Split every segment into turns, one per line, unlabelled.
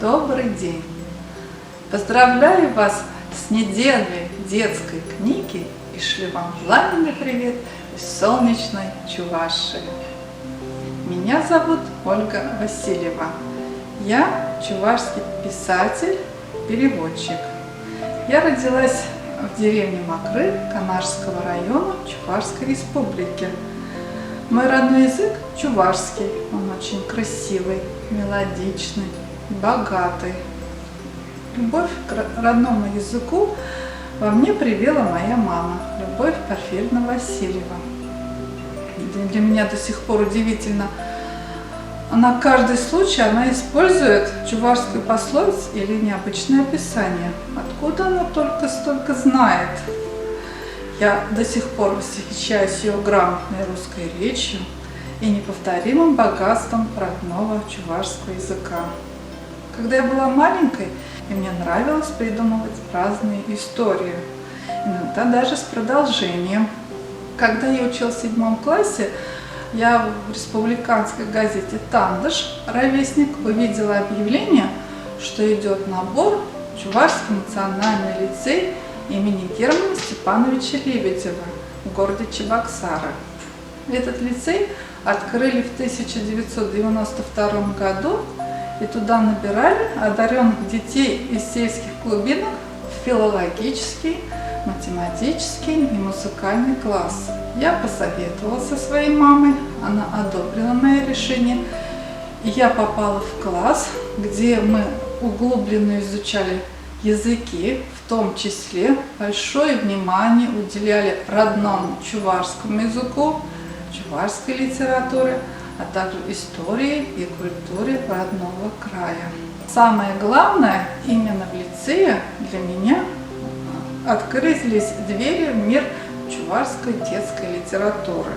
Добрый день! Поздравляю вас с неделей детской книги и шлю вам пламенный привет из солнечной Чувашии. Меня зовут Ольга Васильева. Я чувашский писатель, переводчик. Я родилась в деревне Макры Канашского района Чувашской республики. Мой родной язык чувашский, он очень красивый, мелодичный, богатый. Любовь к родному языку во мне привила моя мама, Любовь Порфирьевна Васильева. Для меня до сих пор удивительно, на каждый случай она использует чувашскую пословицу или необычное описание. Откуда она только столько знает? Я до сих пор восхищаюсь ее грамотной русской речью и неповторимым богатством родного чувашского языка. Когда я была маленькой, и мне нравилось придумывать разные истории, иногда даже с продолжением. Когда я училась в 7 классе, я в республиканской газете «Тандыш», ровесник, увидела объявление, что идет набор в Чувашский национальный лицей имени Германа Степановича Лебедева в городе Чебоксары. Этот лицей открыли в 1992 году, и туда набирали одаренных детей из сельских глубинок в филологический, математический и музыкальный класс. Я посоветовала со своей мамой, она одобрила мое решение, и я попала в класс, где мы углубленно изучали языки, в том числе большое внимание уделяли родному чувашскому языку, чувашской литературе, а также истории и культуре родного края. Самое главное, именно в лицее для меня открылись двери в мир чувашской детской литературы.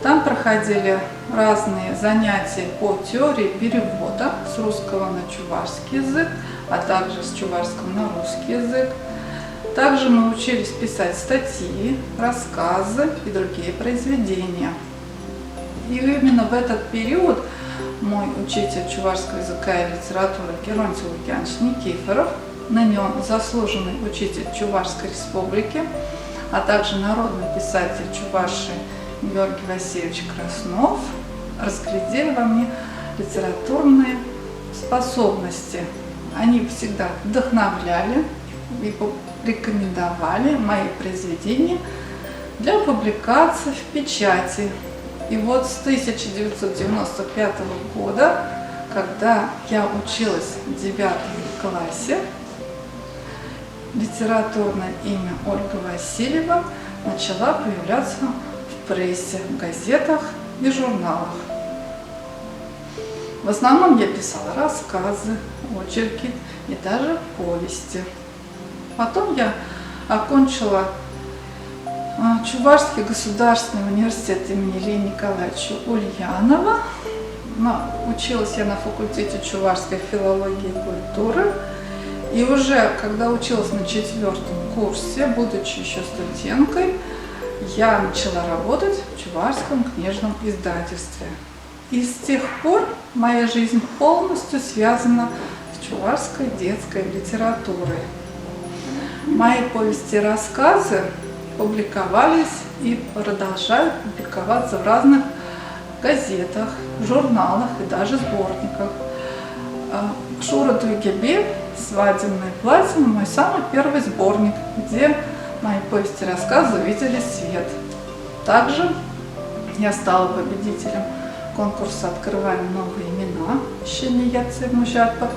Там проходили разные занятия по теории перевода с русского на чувашский язык, а также с чувашского на русский язык. Также мы учились писать статьи, рассказы и другие произведения. И именно в этот период мой учитель чувашского языка и литературы Геронтий Лукьянович Никифоров, ныне он заслуженный учитель Чувашской республики, а также народный писатель Чувашии Георгий Васильевич Краснов, разглядели во мне литературные способности. Они всегда вдохновляли и рекомендовали мои произведения для публикации в печати. И вот с 1995 года, когда я училась в 9 классе, литературное имя Ольга Васильева начала появляться в прессе, в газетах и журналах. В основном я писала рассказы, очерки и даже повести. Потом я окончила Чувашский государственный университет имени Ильи Николаевича Ульянова. Училась я на факультете чувашской филологии и культуры. И уже когда училась на 4-м курсе, будучи еще студенткой, я начала работать в чувашском книжном издательстве. И с тех пор моя жизнь полностью связана с чувашской детской литературой. Мои повести и рассказы публиковались и продолжают публиковаться в разных газетах, журналах и даже сборниках. Шура Дуйгебе «Свадебное платье» — мой самый первый сборник, где мои повести и рассказы увидели свет. Также я стала победителем конкурса «Открываем новые имена» Щенияцы Мужапа,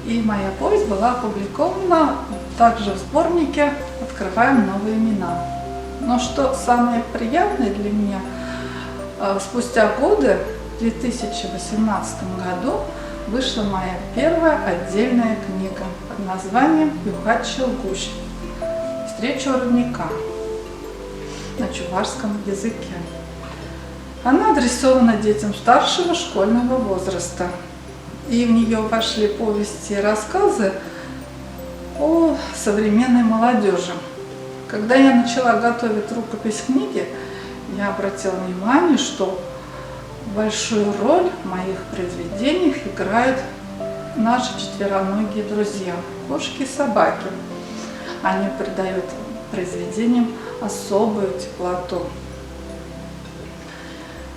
и моя повесть была опубликована также в сборнике «Открываем новые имена». Но что самое приятное для меня, спустя годы, в 2018 году, вышла моя первая отдельная книга под названием «Юхат Челгуш. Встреча у родника» на чувашском языке. Она адресована детям старшего школьного возраста. И в нее вошли повести и рассказы о современной молодежи. Когда я начала готовить рукопись книги, я обратила внимание, что большую роль в моих произведениях играют наши четвероногие друзья, кошки и собаки. Они придают произведениям особую теплоту.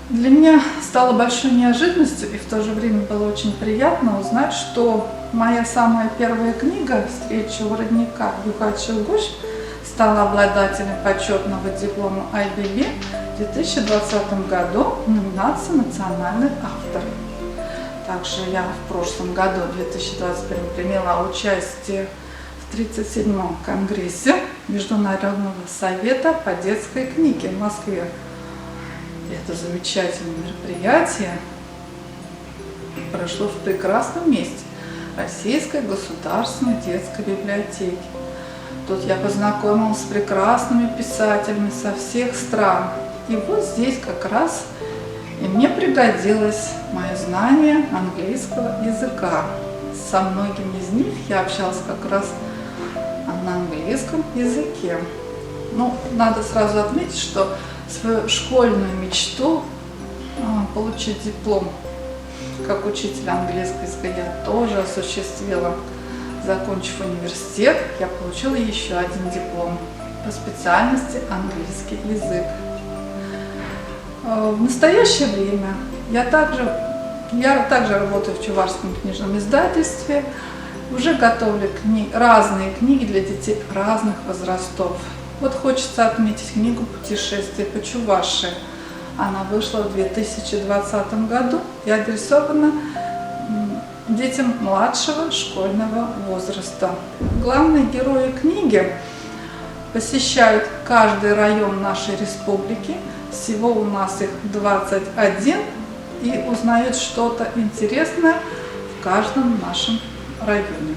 Для меня стало большой неожиданностью, и в то же время было очень приятно узнать, что моя самая первая книга «Встреча у родника» Юхачи Гусь стала обладателем почетного диплома IBB в 2020 году в номинации «Национальный автор». Также я в прошлом году, в 2021, приняла участие в 37-м конгрессе Международного совета по детской книге в Москве. Это замечательное мероприятие прошло в прекрасном месте Российской государственной детской библиотеки. Тут я познакомилась с прекрасными писателями со всех стран. И вот здесь как раз и мне пригодилось мое знание английского языка. Со многими из них я общалась как раз на английском языке. Ну, надо сразу отметить, что свою школьную мечту получить диплом как учитель английского языка я тоже осуществила. Закончив университет, я получила еще один диплом по специальности английский язык. В настоящее время я также работаю в Чувашском книжном издательстве, уже готовлю разные книги для детей разных возрастов. Вот хочется отметить книгу «Путешествие по Чувашии». Она вышла в 2020 году и адресована детям младшего школьного возраста. Главные герои книги посещают каждый район нашей республики, всего у нас их 21, и узнают что-то интересное в каждом нашем районе.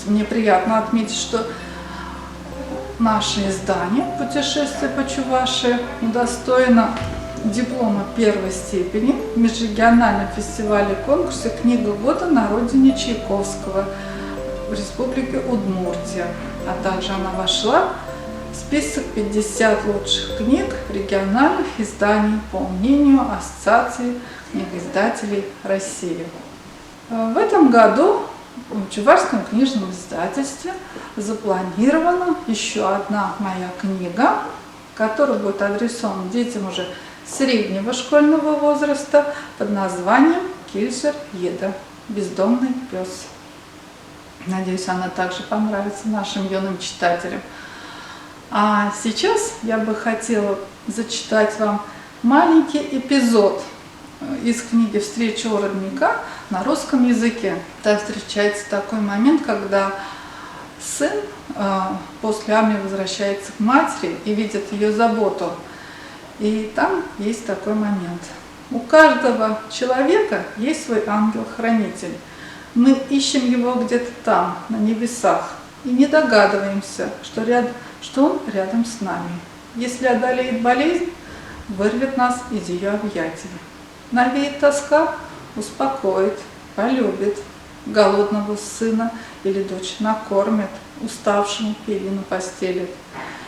Мне приятно отметить, что наше издание «Путешествие по Чувашии» удостоено диплома первой степени в межрегиональном фестивале конкурсе «Книга года на родине Чайковского» в Республике Удмуртия, а также она вошла в список 50 лучших книг региональных изданий по мнению Ассоциации книгоиздателей России. В этом году в Чувашском книжном издательстве запланирована еще одна моя книга, которая будет адресована детям уже среднего школьного возраста под названием «Кильсер Еда. Бездомный пес». Надеюсь, она также понравится нашим юным читателям. А сейчас я бы хотела зачитать вам маленький эпизод из книги «Встреча у родника» на русском языке. Так встречается такой момент, когда сын после армии возвращается к матери и видит ее заботу. И там есть такой момент. У каждого человека есть свой ангел-хранитель. Мы ищем его где-то там, на небесах, и не догадываемся, что он рядом с нами. Если одолеет болезнь, вырвет нас из ее объятий. Навеет тоска, успокоит, полюбит. Голодного сына или дочь накормит, уставшему перину постелит.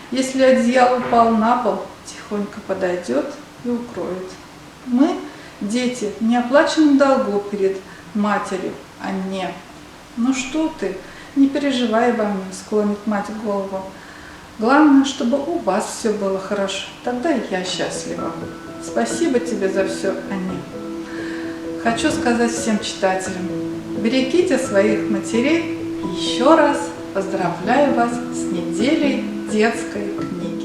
Если одеяло упал на пол, тихонько подойдет и укроет. Мы, дети, в неоплаченном долгу перед матерью, а не. Ну что ты, не переживай обо мне, склонит мать голову. Главное, чтобы у вас все было хорошо, тогда и я счастлива. Спасибо тебе за все, Ани. Хочу сказать всем читателям, берегите своих матерей и еще раз поздравляю вас с неделей детской книги.